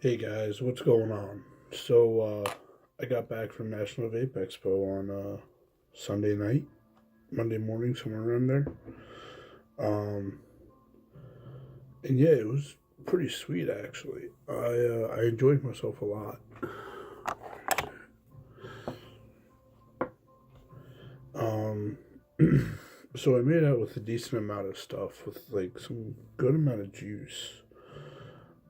Hey guys, what's going on? So, I got back from National Vape Expo on Sunday night, Monday morning, somewhere around there. Um, and yeah, it was pretty sweet actually. I enjoyed myself a lot. Um, so I made out with a decent amount of stuff with like some good amount of juice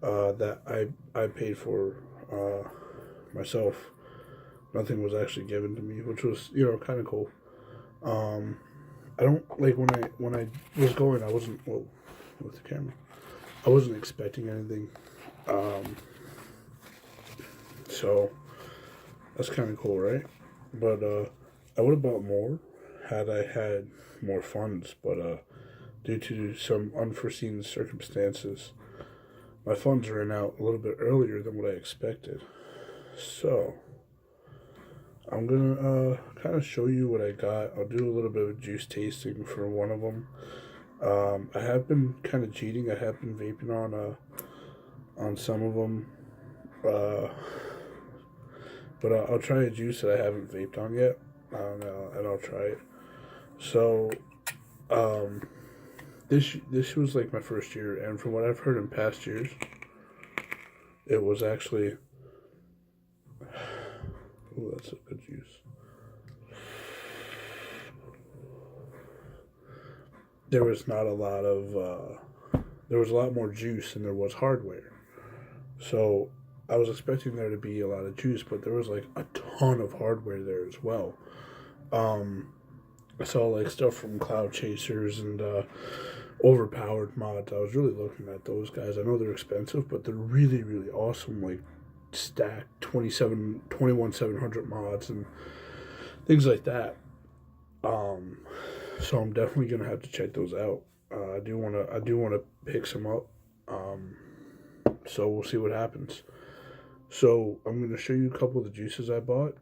that I paid for myself. Nothing was actually given to me, which was kind of cool. Um, I don't like when I was going. I wasn't well with the camera. I wasn't expecting anything. Um, so that's kind of cool, right? But I would have bought more had I had more funds. But due to some unforeseen circumstances, my funds ran out a little bit earlier than what I expected. So I'm gonna kind of show you what I got. I'll do a little bit of juice tasting for one of them. I have been kind of cheating. I have been vaping on some of them, uh, but I'll try a juice that I haven't vaped on yet, and I'll try it. So um, this was like my first year, and from what I've heard in past years, it was actually oh, that's a good juice. There was not a lot of there was a lot more juice than there was hardware. So I was expecting there to be a lot of juice, but there was like a ton of hardware there as well. Um, I saw like stuff from Cloud Chasers and Overpowered mods. I was really looking at those guys. I know they're expensive, but they're really, really awesome. Like stacked 700 mods and things like that. Um, so I'm definitely gonna have to check those out. I do wanna pick some up. Um, so we'll see what happens. So I'm gonna show you a couple of the juices I bought.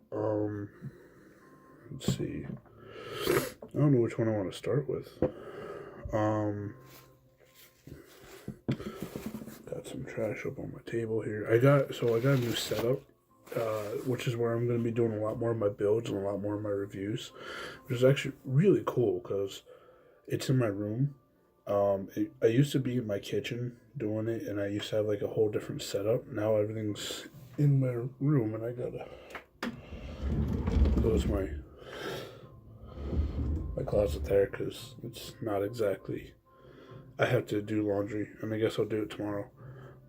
Let's see. I don't know which one I want to start with. Um, got some trash up on my table here. I got a new setup, which is where I'm going to be doing a lot more of my builds and a lot more of my reviews, which is actually really cool because it's in my room. I used to be in my kitchen doing it, and I used to have like a whole different setup. Now everything's in my room, and I gotta close my closet there because it's not exactly. I have to do laundry, and I guess I'll do it tomorrow.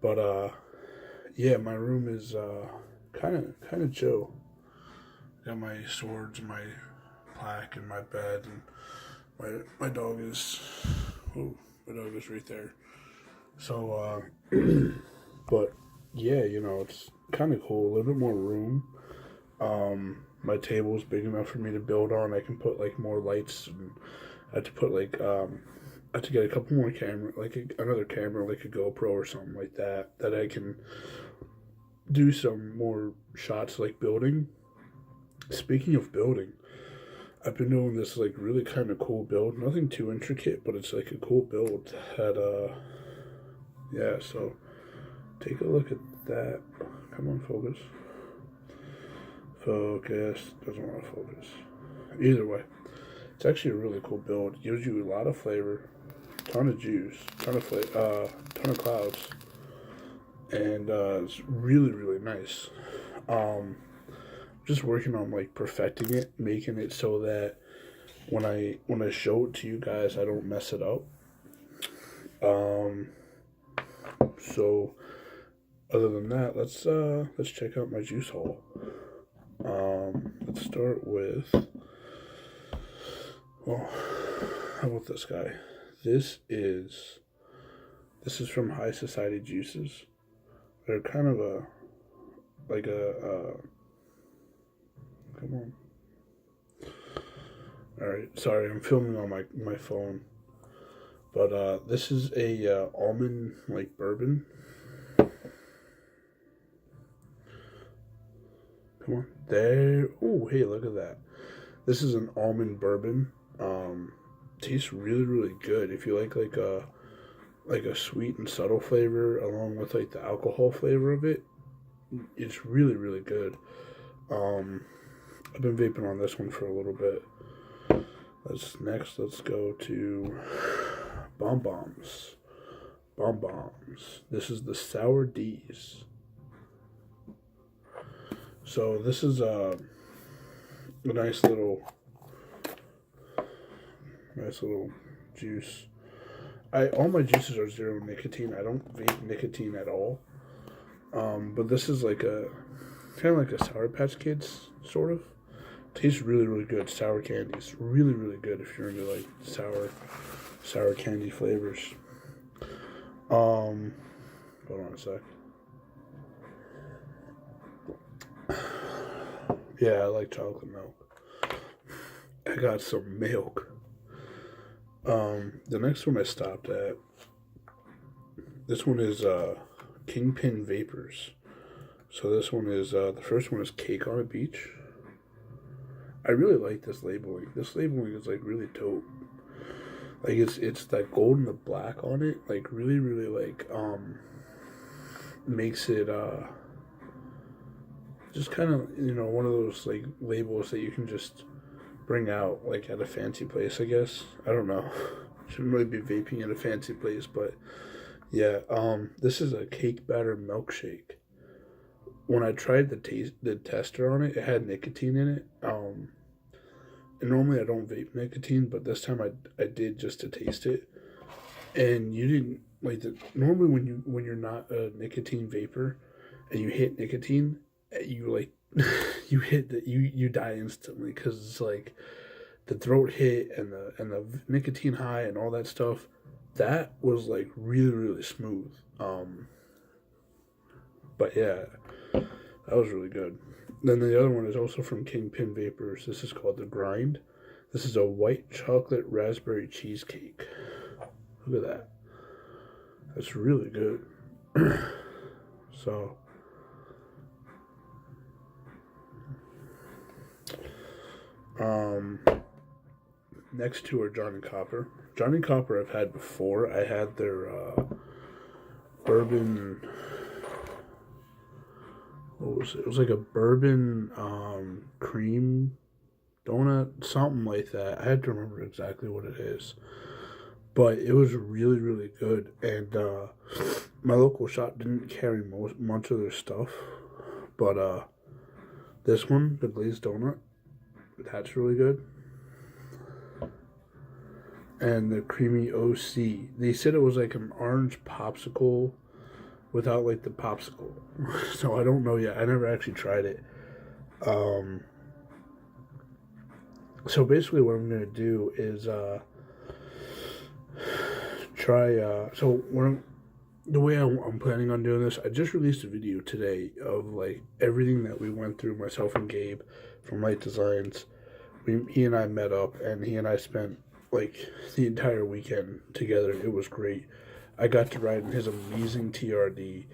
But yeah, my room is kind of chill. Got my swords, my plaque, and my bed, and my dog is. Oh, my dog is right there. So, but yeah, it's kind of cool. A little bit more room. My table is big enough for me to build on. I can put like more lights, and I have to put like I have to get a couple more camera, like another camera, like a GoPro or something like that I can do some more shots like building. Speaking of building, I've been doing this like really kind of cool build. Nothing too intricate, but it's like a cool build. That yeah. So take a look at that. Come on, focus. Focus. Doesn't want to focus. Either way, it's actually a really cool build. It gives you a lot of flavor, ton of juice, ton of clouds, and it's really really nice. Um, just working on like perfecting it, making it so that when I show it to you guys, I don't mess it up. Um, so other than that, let's check out my juice haul. Let's start with well, how about this guy? This is this is from High Society Juices. They're kind of a like a come on. All right, sorry, I'm filming on my phone. But this is a almond like bourbon. Come on, there. Oh, hey, look at that. This is an almond bourbon. Tastes really really good. If you like like a sweet and subtle flavor along with like the alcohol flavor of it. It's really, really good. I've been vaping on this one for a little bit. Let's go to Bomb Bombs. Bomb Bombs. This is the Sour D's. So this is a nice little juice. All my juices are zero nicotine. I don't vape nicotine at all. But this is like a kind of like a Sour Patch Kids sort of. Tastes really, really good. Sour candy. It's really, really good if you're into like sour candy flavors. Hold on a sec. Yeah, I like chocolate milk. I got some milk. The next one I stopped at. This one is Kingpin Vapors. So this one is the first one is Cake on a Beach. I really like this labeling. This labeling is like really dope. Like it's that gold and the black on it. Like really, really like makes it just kind of, you know, one of those like labels that you can just bring out like at a fancy place, I guess. I don't know. Shouldn't really be vaping at a fancy place, but yeah, this is a cake batter milkshake. When I tried the tester on it, it had nicotine in it. And normally I don't vape nicotine, but this time I did just to taste it. And you didn't like normally when you're not a nicotine vapor and you hit nicotine, you like you die instantly because it's like the throat hit and the nicotine high and all that stuff. That was like really, really smooth. But yeah, that was really good. Then the other one is also from Kingpin Vapors. This is called The Grind. This is a white chocolate raspberry cheesecake. Look at that. That's really good. So, next two are Johnny Copper. Johnny Copper I've had before. I had their bourbon. What was it? It was like a bourbon cream donut, something like that. I had to remember exactly what it is. But it was really, really good. And my local shop didn't carry much of their stuff. But this one, the glazed donut, that's really good. And the creamy OC. They said it was like an orange popsicle without like the popsicle. So I don't know yet. I never actually tried it. So basically what I'm going to do is try, the way I'm planning on doing this, I just released a video today of like everything that we went through, myself and Gabe from Light Designs. He and I met up and he and I spent like the entire weekend together. It was great. I got to ride in his amazing TRD.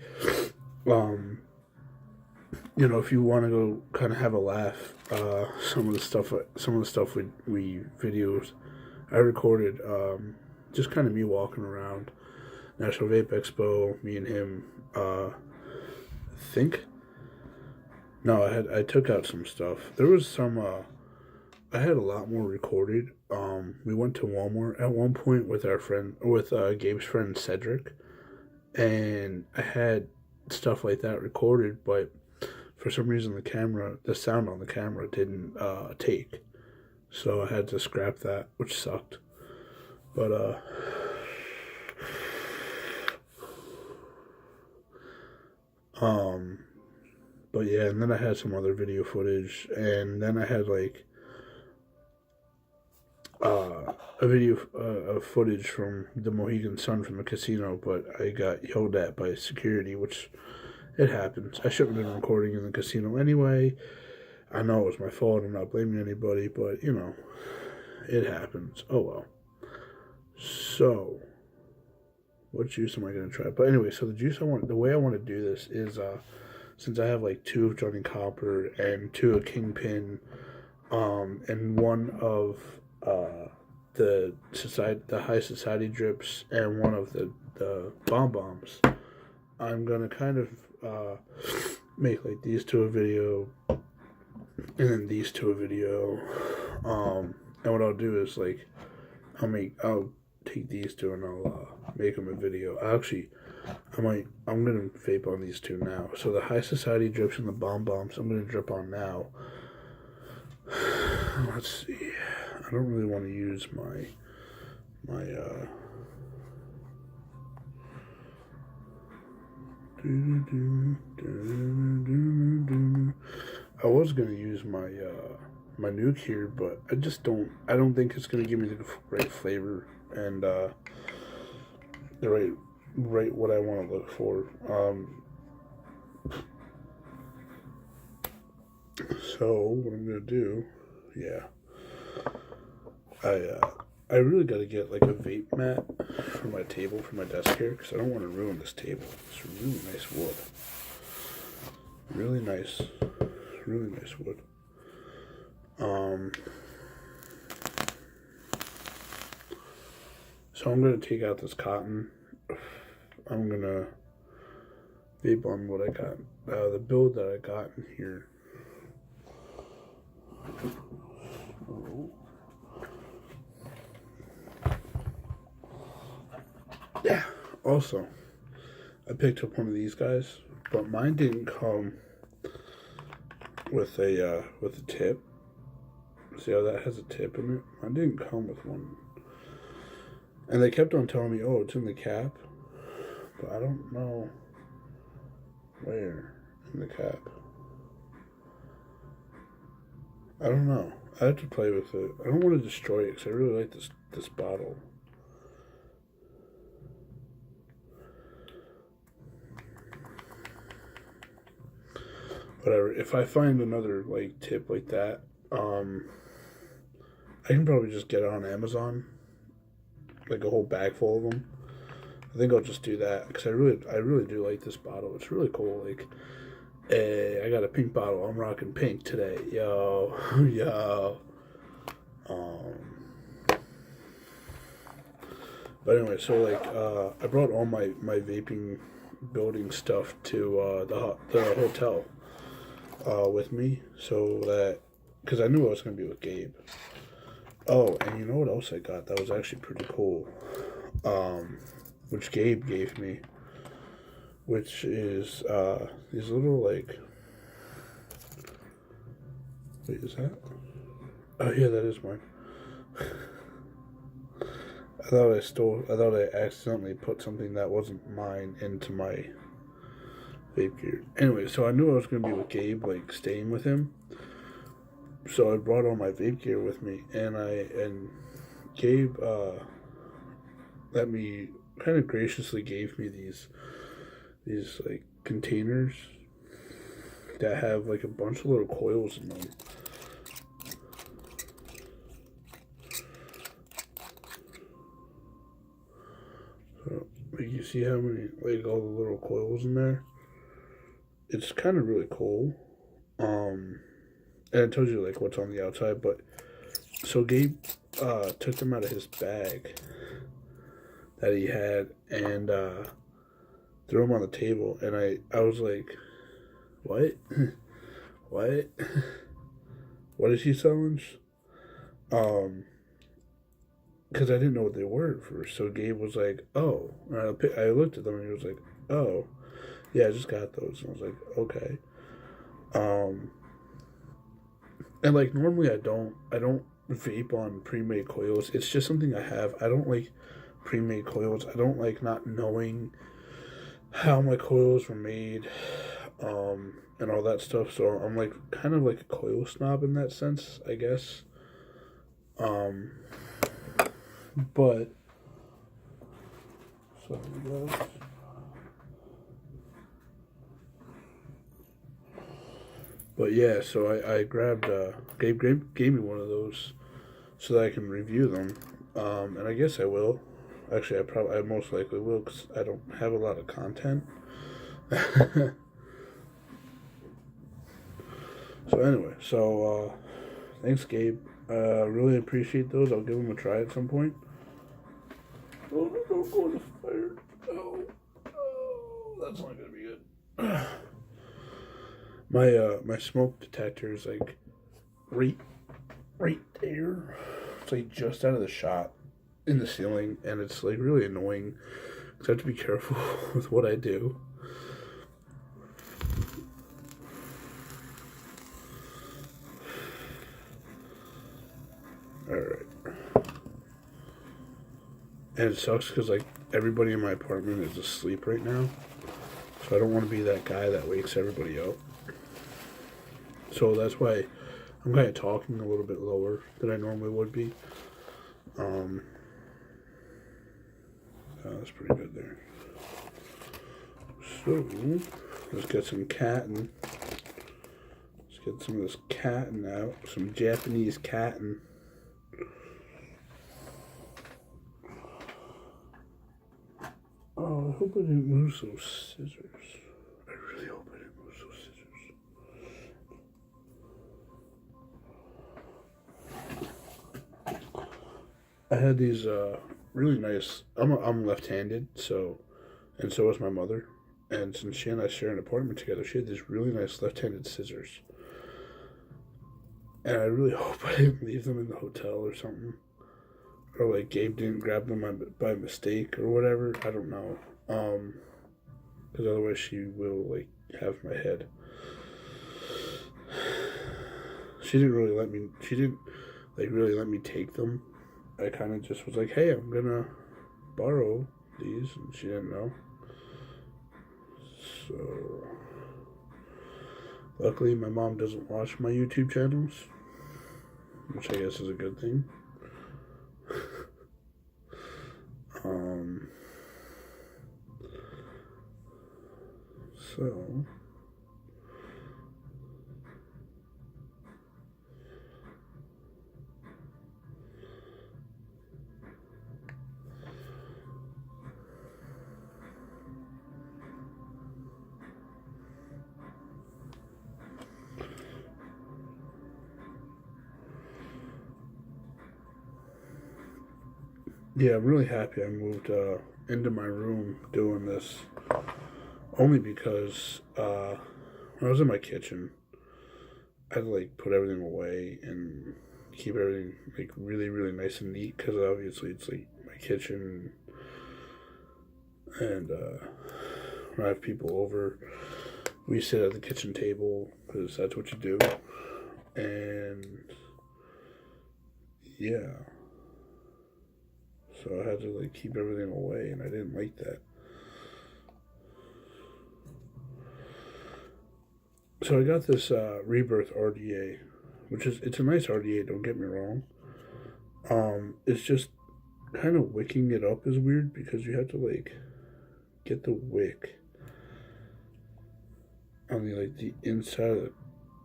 You know, if you want to go kind of have a laugh, some of the stuff we videos I recorded, just kind of me walking around National Vape Expo, me and him. I took out some stuff. There was some. I had a lot more recorded. We went to Walmart at one point with Gabe's friend Cedric, and I had stuff like that recorded, but for some reason the sound on the camera didn't take, so I had to scrap that, which sucked. But yeah, and then I had some other video footage, and then I had like a video of footage from the Mohegan Sun from the casino, but I got yelled at by security, which it happens. I shouldn't have been recording in the casino anyway. I know it was my fault. I'm not blaming anybody, but you know, it happens. Oh well. So, what juice am I gonna try? But anyway, so the way I want to do this is since I have like 2 of Johnny Copper and 2 of Kingpin, and 1 of the high society drips and one of the bombs. I'm gonna kind of make like these two a video, and then these two a video. And what I'll do is like I'll take these two and I'll make them a video. I'm gonna vape on these two now. So the high society drips and the bombs I'm gonna drip on now. Let's see. I don't really want to use my I was gonna use my my nuke here, but I don't think it's gonna give me the right flavor and the right what I want to look for. So what I'm gonna do, I really got to get like a vape mat for my table, for my desk here, because I don't want to ruin this table. It's really nice wood. Really nice wood. So I'm going to take out this cotton. I'm going to vape on what I got, the build that I got in here. Yeah. Also, I picked up one of these guys, but mine didn't come with a tip. See how that has a tip in it? Mine didn't come with one. And they kept on telling me, "Oh, it's in the cap," but I don't know where in the cap. I don't know. I have to play with it. I don't want to destroy it because I really like this bottle. Whatever. If I find another like tip like that, I can probably just get it on Amazon, like a whole bag full of them. I think I'll just do that because I really do like this bottle. It's really cool. Like, hey, I got a pink bottle. I'm rocking pink today, yo, yo. But anyway, so like, I brought all my vaping building stuff to the hotel with me, so that because I knew I was gonna be with Gabe. Oh, and you know what else I got that was actually pretty cool, which Gabe gave me, which is these little like. Wait, is that? Oh yeah, that is mine. I thought I accidentally put something that wasn't mine into my vape gear. Anyway, so I knew I was going to be with Gabe, like staying with him. So I brought all my vape gear with me, and Gabe let me kind of graciously gave me these like containers that have like a bunch of little coils in them. So, like, you see how many, like, all the little coils in there? It's kind of really cool. And it tells you, like, what's on the outside, but, so Gabe, took them out of his bag that he had, and, threw them on the table, and I was like, what? What? What is he selling? Because I didn't know what they were at first. So Gabe was like, "Oh," and I looked at them and he was like, "Oh, yeah, I just got those." And I was like, "Okay." And like normally I don't vape on pre-made coils. It's just something I have. I don't like pre-made coils. I don't like not knowing how my coils were made, and all that stuff. So I'm like kind of like a coil snob in that sense, I guess. But sorry guys. But yeah, so I grabbed Gabe gave me one of those so that I can review them. And I guess I will. Actually, I most likely will because I don't have a lot of content. So anyway, thanks Gabe Really appreciate those. I'll give them a try at some point. Oh, don't go in the fire. Oh, that's not gonna be good. My smoke detector is like right there. It's like just out of the shot in the ceiling, and it's like really annoying because I have to be careful with what I do. Alright. And it sucks because, like, everybody in my apartment is asleep right now. So I don't want to be that guy that wakes everybody up. So that's why I'm kind of talking a little bit lower than I normally would be. That's pretty good there. So, let's get some catting. Let's get some of this catting out. Some Japanese catting. Oh, I hope I didn't lose those scissors. I really hope I didn't lose those scissors. I had these really nice. I'm left-handed, so is my mother. And since she and I share an apartment together, she had these really nice left-handed scissors. And I really hope I didn't leave them in the hotel or something. Or like Gabe didn't grab them by mistake or whatever. I don't know. Because otherwise she will like have my head. She didn't really let me. She didn't like really let me take them. I kind of just was like, "Hey, I'm gonna borrow these," and she didn't know. So, luckily, my mom doesn't watch my YouTube channels, which I guess is a good thing. So, yeah, I'm really happy I moved into my room doing this. Only because when I was in my kitchen, I had to like put everything away and keep everything like really, really nice and neat because obviously it's like my kitchen. And when I have people over, we sit at the kitchen table because that's what you do. And yeah. So I had to like keep everything away, and I didn't like that. So I got this Rebirth RDA, it's a nice RDA. Don't get me wrong. It's just kind of wicking it up is weird because you have to like get the wick on the inside of the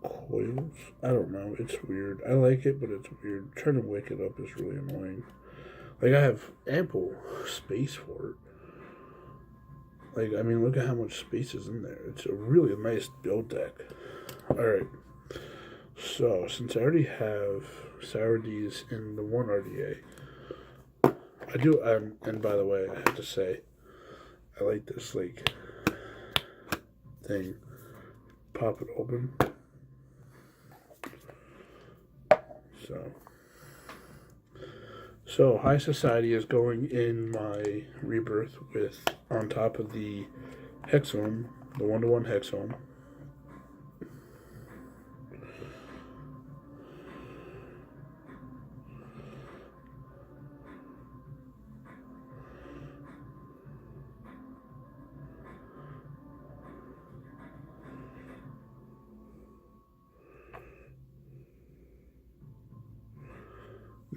coils. I don't know. It's weird. I like it, but it's weird. Trying to wick it up is really annoying. Like, I have ample space for it. Like, I mean, look at how much space is in there. It's a really nice build deck. Alright. So, since I already have sour D's in the one RDA, I do, and by the way, I have to say, I like this, like, thing. Pop it open. So High Society is going in my Rebirth with, on top of the Hexome, the 1-to-1 Hexome.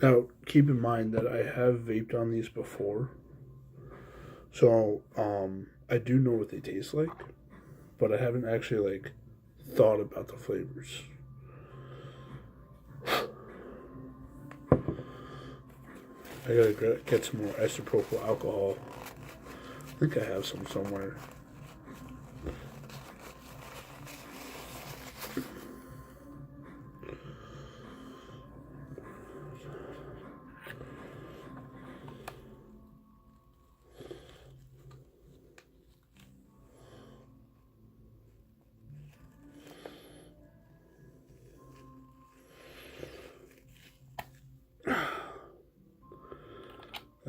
Now, keep in mind that I have vaped on these before, so I do know what they taste like, but I haven't actually like thought about the flavors. I gotta get some more isopropyl alcohol. I think I have some somewhere.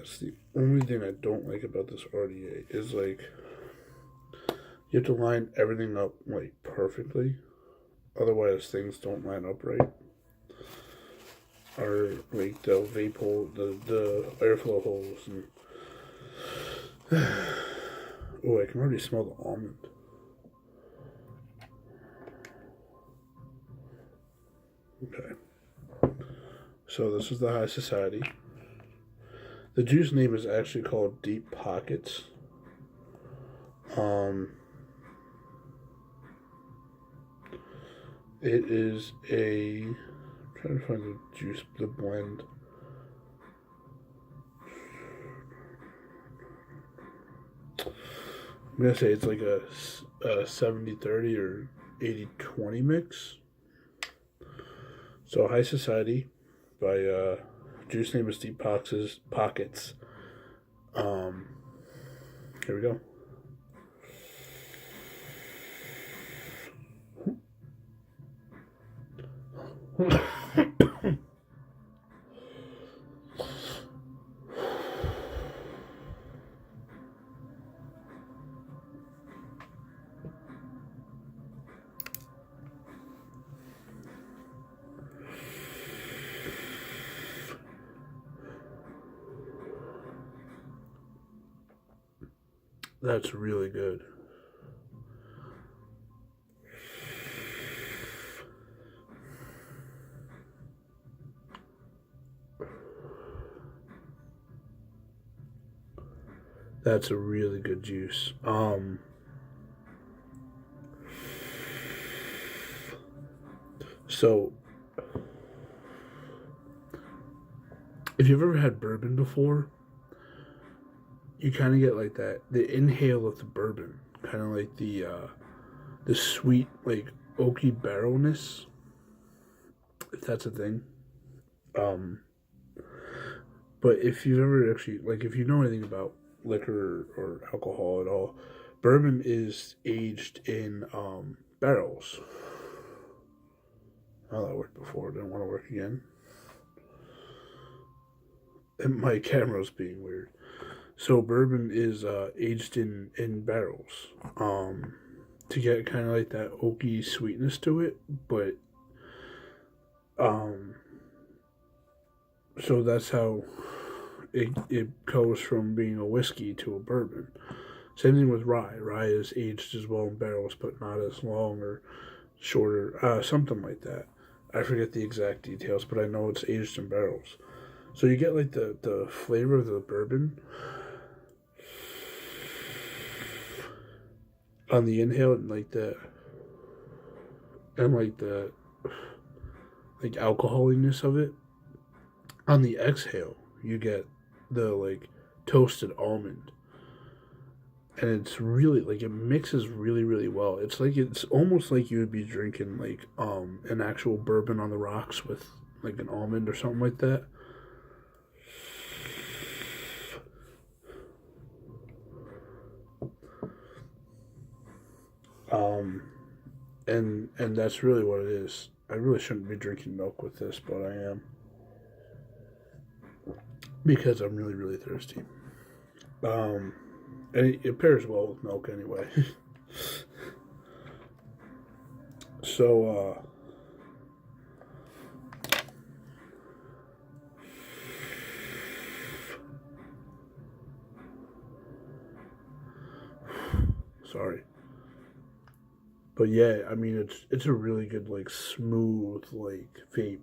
honest, the only thing I don't like about this RDA is like you have to line everything up like perfectly, otherwise things don't line up right. Or like the vape hole, the airflow holes, and oh, I can already smell the almond. Okay. So this is the High Society. The juice name is actually called Deep Pockets. It is I'm trying to find the juice, the blend. I'm gonna say it's like a 70-30 or 80-20 mix. So High Society by juice name is Deep Pockets. Here we go. That's really good. That's a really good juice. So if you've ever had bourbon before, you kind of get like that, the inhale of the bourbon, kind of like the sweet, like oaky barrelness, if that's a thing. But if you've ever actually, like, if you know anything about liquor or alcohol at all, bourbon is aged in barrels. Oh, that worked before. Didn't want to work again. And my camera's being weird. So bourbon is aged in barrels to get kind of like that oaky sweetness to it, but so that's how it goes from being a whiskey to a bourbon. Same thing with rye. Rye is aged as well in barrels, but not as long or shorter, something like that. I forget the exact details, but I know it's aged in barrels. So you get like the flavor of the bourbon on the inhale, and like the alcoholiness of it. On the exhale, you get the like toasted almond, and it's really like it mixes really really well. It's almost like you would be drinking like an actual bourbon on the rocks with like an almond or something like that. And that's really what it is. I really shouldn't be drinking milk with this, but I am. Because I'm really, really thirsty. And it pairs well with milk anyway. So, sorry. But yeah, I mean it's a really good like smooth like vape.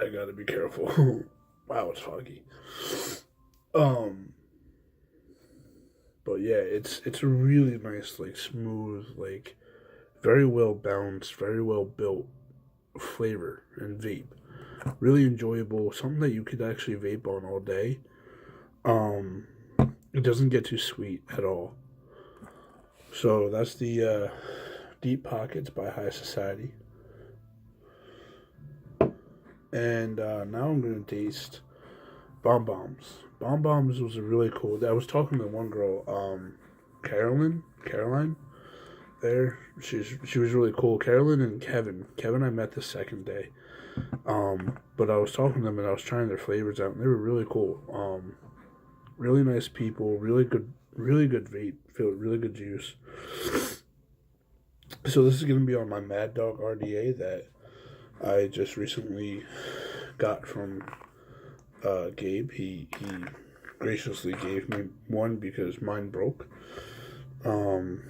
I gotta be careful. Wow, it's foggy. But yeah, it's a really nice, like smooth, like very well balanced, very well built flavor and vape. Really enjoyable, something that you could actually vape on all day. It doesn't get too sweet at all. So that's the Deep Pockets by High Society. And now I'm gonna taste Bomb Bombs. Bomb Bombs was a really cool. I was talking to one girl Caroline. There, she was really cool. Carolyn and Kevin I met the second day. But I was talking to them and I was trying their flavors out, and they were really cool. Really nice people, really good vape, feel really good juice. So this is gonna be on my Mad Dog RDA that I just recently got from Gabe. He graciously gave me one because mine broke. And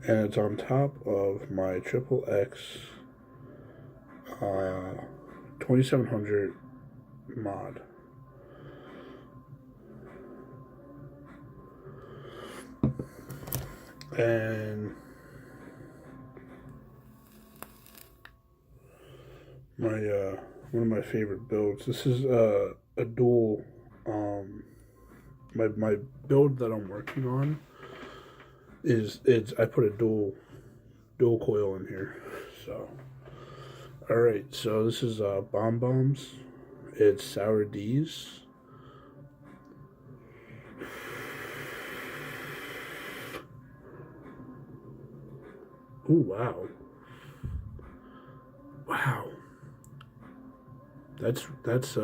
it's on top of my Triple X 2700 mod. And my one of my favorite builds. This is a dual. My build that I'm working on is I put a dual coil in here. So, all right. So this is Bomb Bombs. It's Sour D's. Ooh, wow. Wow. That's that's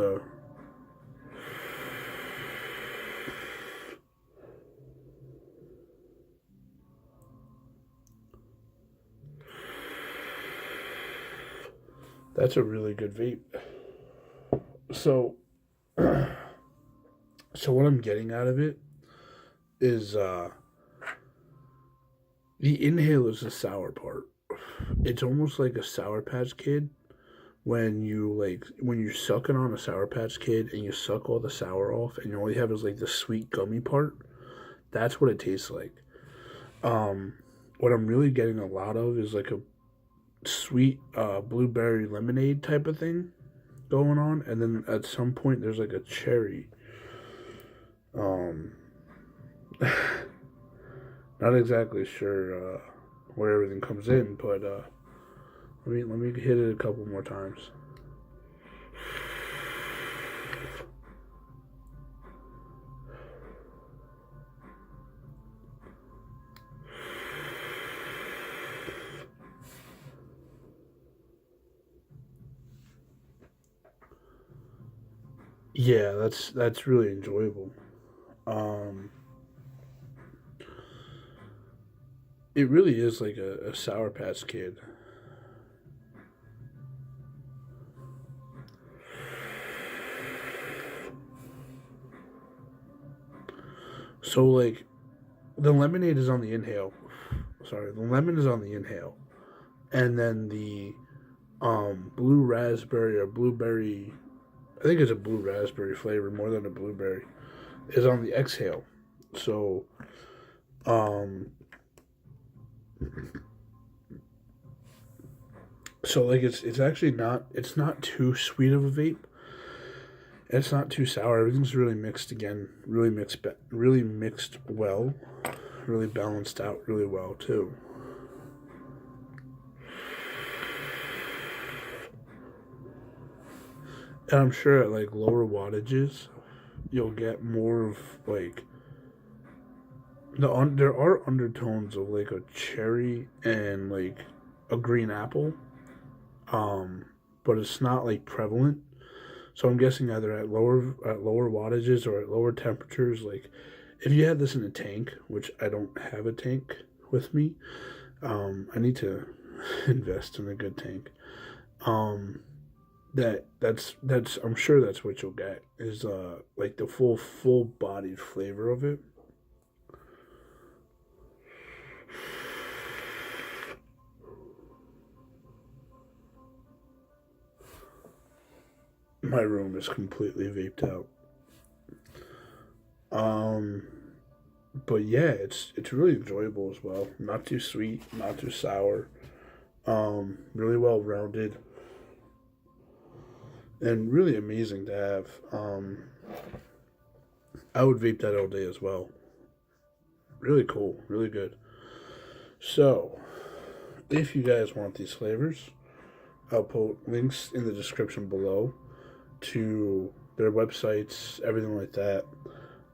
a really good vape. So so what I'm getting out of it is the inhale is the sour part. It's almost like a Sour Patch Kid when you're sucking on a Sour Patch Kid and you suck all the sour off and you only have is like the sweet gummy part. That's what it tastes like. What I'm really getting a lot of is like a sweet blueberry lemonade type of thing going on, and then at some point there's like a cherry. Not exactly sure where everything comes in, but let me hit it a couple more times. Yeah, that's really enjoyable. It really is like a Sour Patch Kid. So like the lemonade is on the inhale. Sorry, the lemon is on the inhale, and then the blue raspberry or blueberry. I think it's a blue raspberry flavor more than a blueberry is on the exhale. So so like it's actually not too sweet of a vape. It's not too sour. Everything's really mixed again. Really mixed well. Really balanced out really well too. And I'm sure at like lower wattages, you'll get more of like there are undertones of like a cherry and like a green apple, but it's not like prevalent. So I'm guessing either at lower wattages or at lower temperatures. Like if you had this in a tank, which I don't have a tank with me, I need to invest in a good tank. That's I'm sure that's what you'll get is like the full bodied flavor of it. My room is completely vaped out. But yeah, it's really enjoyable as well. Not too sweet, not too sour. Really well rounded. And really amazing to have. I would vape that all day as well. Really cool, really good. So, if you guys want these flavors, I'll put links in the description below to their websites, everything like that.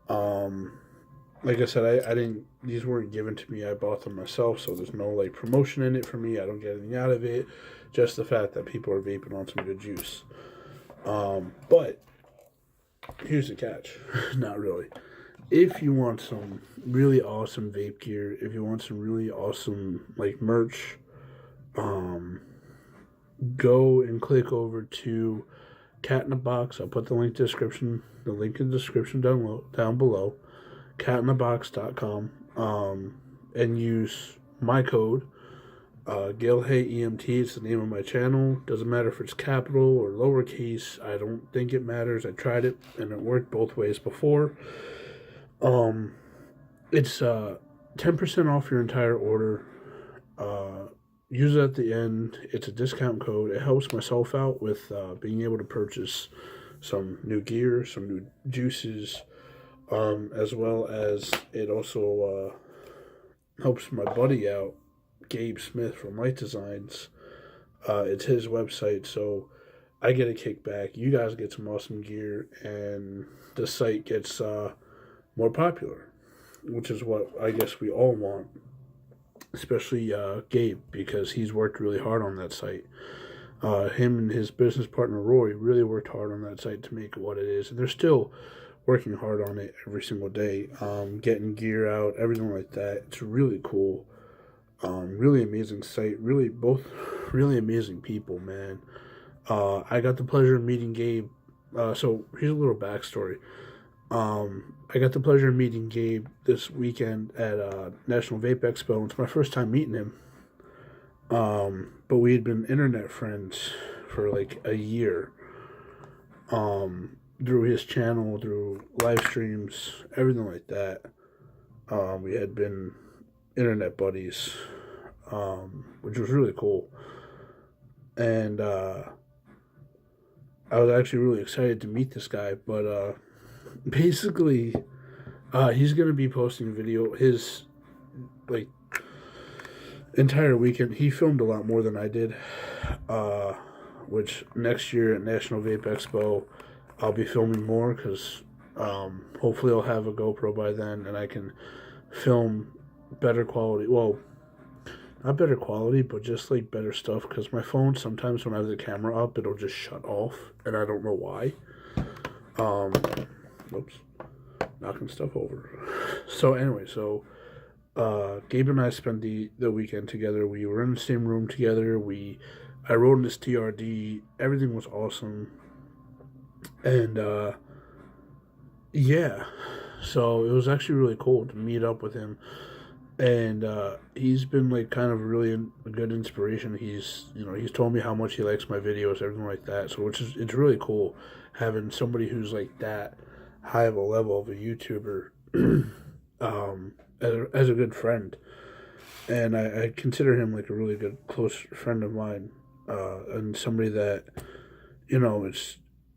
Like I said, I didn't. These weren't given to me. I bought them myself, so there's no like promotion in it for me. I don't get anything out of it. Just the fact that people are vaping on some good juice. But here's the catch. Not really. If you want some really awesome vape gear, if you want some really awesome like merch, um, go and click over to Cat in a Box. I'll put the link in the description down below. catinthebox.com, and use my code, Gilhay EMT. It's the name of my channel. Doesn't matter if it's capital or lowercase. I don't think it matters. I tried it and it worked both ways before. It's 10% off your entire order. Use it at the end. It's a discount code. It helps myself out with being able to purchase some new gear, some new juices, as well as it also helps my buddy out, Gabe Smith from Light Designs. It's his website, so I get a kickback. You guys get some awesome gear, and the site gets more popular, which is what I guess we all want, especially Gabe, because he's worked really hard on that site. Him and his business partner Roy really worked hard on that site to make it what it is, and they're still working hard on it every single day, getting gear out, everything like that. It's really cool. Really amazing site. Both really amazing people, man. I got the pleasure of meeting Gabe. So here's a little backstory. I got the pleasure of meeting Gabe this weekend at National Vape Expo. It's my first time meeting him. But we had been internet friends for like a year. Through his channel, through live streams, everything like that. We had been internet buddies, which was really cool. And I was actually really excited to meet this guy. But basically, he's going to be posting a video. His like entire weekend, he filmed a lot more than I did. Which next year at National Vape Expo, I'll be filming more because hopefully I'll have a GoPro by then and I can film better quality. Well, not better quality, but just like better stuff, because my phone sometimes when I have the camera up, it'll just shut off and I don't know why. Whoops, knocking stuff over. So anyway, Gabe and I spent the weekend together. We were in the same room together. I rode in this TRD. Everything was awesome. And, yeah. So it was actually really cool to meet up with him. And, he's been, like, kind of really a good inspiration. He's told me how much he likes my videos, everything like that. So it's really cool having somebody who's, like, that high of a level of a YouTuber, as a good friend. And I consider him, like, a really good, close friend of mine. And somebody that,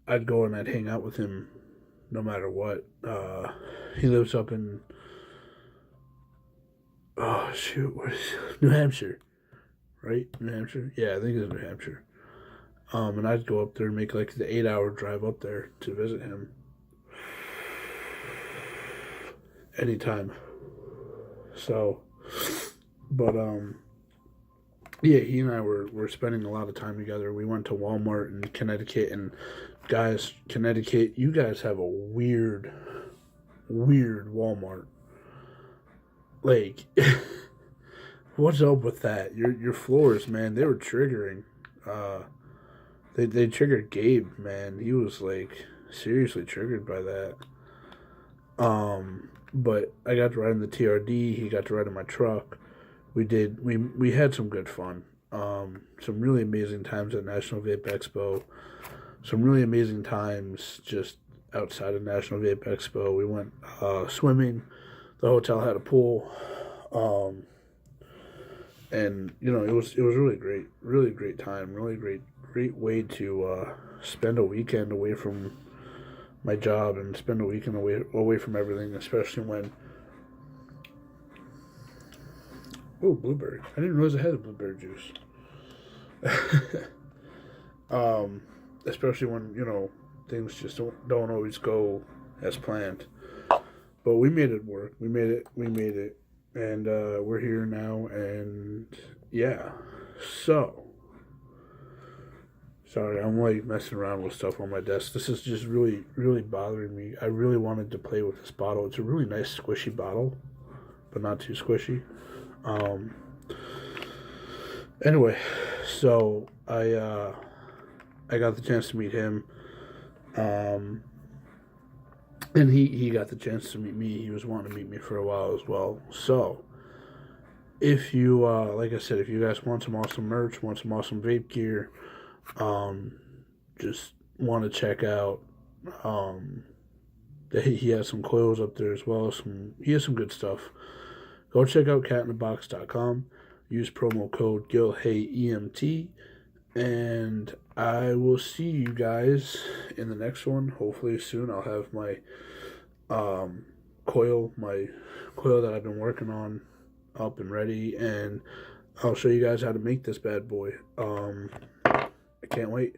I'd go and I'd hang out with him no matter what. He lives up in, New Hampshire, right? New Hampshire? Yeah, I think it's New Hampshire. And I'd go up there and make like the 8-hour drive up there to visit him. Anytime. So, but, yeah, he and I were spending a lot of time together. We went to Walmart in Connecticut, and guys, Connecticut, you guys have a weird Walmart. Like, what's up with that? Your floors, man, they were triggering. They triggered Gabe, man. He was like seriously triggered by that. But I got to ride in the TRD. He got to ride in my truck. We had some good fun. Some really amazing times at National Vape Expo. Some really amazing times just outside of National Vape Expo. We went swimming. The hotel had a pool. And it was really great time, really great way to spend a weekend away from my job and spend a weekend away from everything, especially when blueberry. I didn't realize I had a blueberry juice. Especially when, things just don't always go as planned. But we made it work. We made it. And we're here now. And yeah. So. Sorry, I'm like messing around with stuff on my desk. This is just really, really bothering me. I really wanted to play with this bottle. It's a really nice squishy bottle, but not too squishy. Anyway, so I got the chance to meet him. And he got the chance to meet me. He was wanting to meet me for a while as well. So, if you, like I said, if you guys want some awesome merch, want some awesome vape gear, just want to check out, he has some coils up there as well. He has some good stuff. Go check out catinthebox.com. Use promo code GILHEYEMT. And I will see you guys in the next one. Hopefully soon I'll have my coil that I've been working on up and ready, and I'll show you guys how to make this bad boy. I can't wait.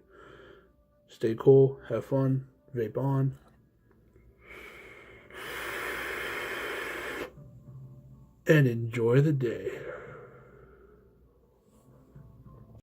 Stay cool, have fun, vape on, and enjoy the day.